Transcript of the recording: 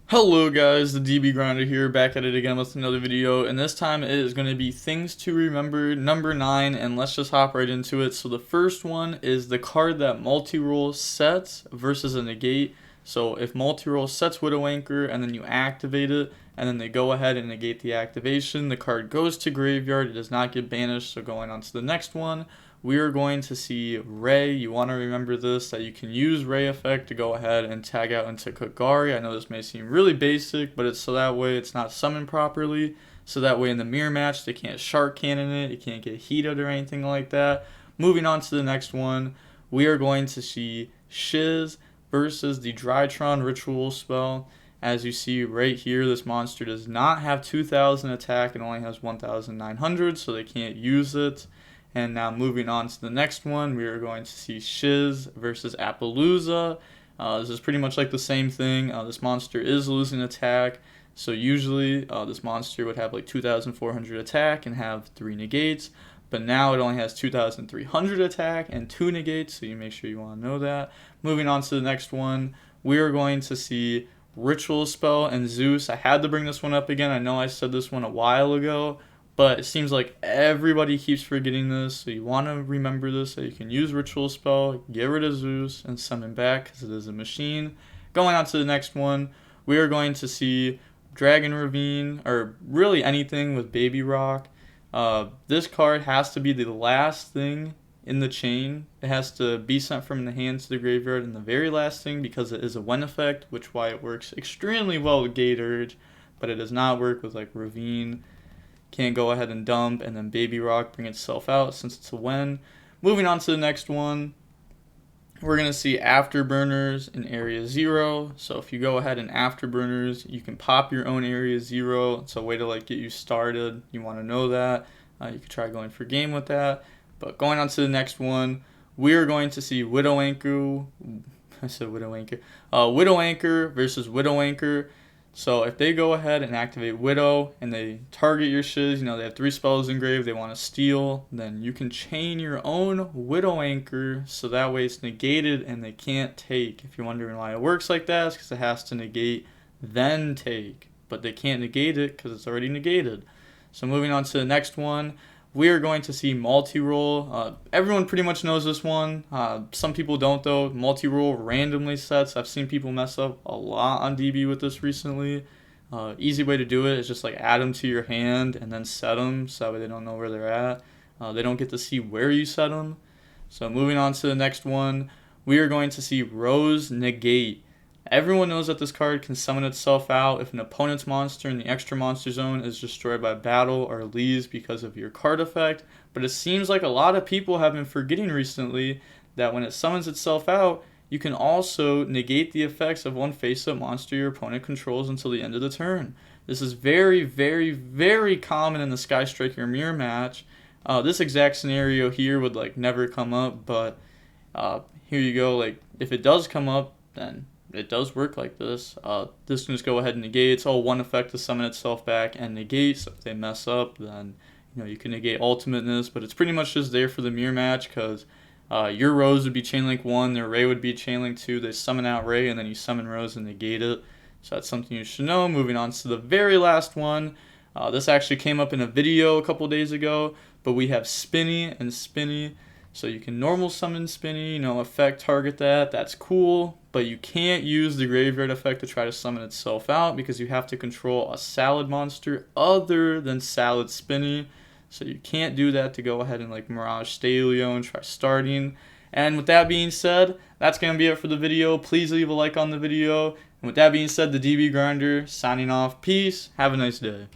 Hello guys, the DB Grinder here, back at it again with another video, and this time it is going to be things to remember number 9, and let's just hop right into it. So the first one is the card that multi-roll sets versus a negate. So if multi-roll sets Widow Anchor and then you activate it, and then they go ahead and negate the activation, the card goes to graveyard, it does not get banished. So going on to the next one, we are going to see Ray. You want to remember this, that you can use Ray effect to go ahead and tag out into Kagari. I know this may seem really basic, but it's so that way it's not summoned properly. So that way in the mirror match, they can't shark cannon it, it can't get heated or anything like that. Moving on to the next one, we are going to see Shiz versus the Drytron Ritual spell. As you see right here, this monster does not have 2000 attack, it only has 1900, so they can't use it. And now moving on to the next one, we are going to see Shiz versus Appaloosa. This is pretty much like the same thing. This monster is losing attack, so usually this monster would have like 2400 attack and have 3 negates, but now it only has 2300 attack and 2 negates, so you make sure you want to know that. Moving on to the next one, we are going to see Ritual Spell and Zeus. I had to bring this one up again. I know I said this one a while ago, but it seems like everybody keeps forgetting this, so you want to remember this, so you can use Ritual Spell, get rid of Zeus, and summon back, because it is a machine. Going on to the next one, we are going to see Dragon Ravine, or really anything with Baby Rock. This card has to be the last thing in the chain. It has to be sent from the hand to the graveyard, and the very last thing, because it is a when effect, which why it works extremely well with Gate Urge, but it does not work with like Ravine. Can't go ahead and dump and then Baby Rock bring itself out since it's a when. Moving on to the next one, we're going to see Afterburners in Area 0. So if you go ahead and Afterburners, you can pop your own Area 0. It's a way to like get you started. You want to know that. You could try going for game with that. But going on to the next one, we are going to see Widow Anchor. I said Widow Anchor. Widow Anchor versus Widow Anchor. So if they go ahead and activate Widow and they target your Shiz, they have 3 spells engraved, they want to steal, then you can chain your own Widow Anchor, so that way it's negated and they can't take. If you're wondering why it works like that, it's because it has to negate, then take. But they can't negate it because it's already negated. So moving on to the next one, we are going to see multi-roll. Everyone pretty much knows this one. Some people don't though. Multi-roll randomly sets. I've seen people mess up a lot on DB with this recently. Easy way to do it is just like add them to your hand and then set them, so that way they don't know where they're at. They don't get to see where you set them. So moving on to the next one, we are going to see Rose Negate. Everyone knows that this card can summon itself out if an opponent's monster in the extra monster zone is destroyed by battle or leaves because of your card effect, but it seems like a lot of people have been forgetting recently that when it summons itself out, you can also negate the effects of one face-up monster your opponent controls until the end of the turn. This is very, very, very common in the Sky Striker mirror match. This exact scenario here would like never come up, but here you go. Like if it does come up, then it does work like this. This can just go ahead and negate. It's all one effect to summon itself back and negate. So if they mess up, then you can negate ultimateness. But it's pretty much just there for the mirror match, because your Rose would be chainlink 1, their Ray would be chainlink 2. They summon out Ray, and then you summon Rose and negate it. So that's something you should know. Moving on to the very last one. This actually came up in a video a couple days ago, but we have Spinny and Spinny. So you can normal summon Spinny, effect target that. That's cool. But you can't use the graveyard effect to try to summon itself out, because you have to control a salad monster other than Salad Spinny. So you can't do that to go ahead and like Mirage Stalio and try starting. And with that being said, that's going to be it for the video. Please leave a like on the video. And with that being said, the DB Grinder signing off. Peace. Have a nice day.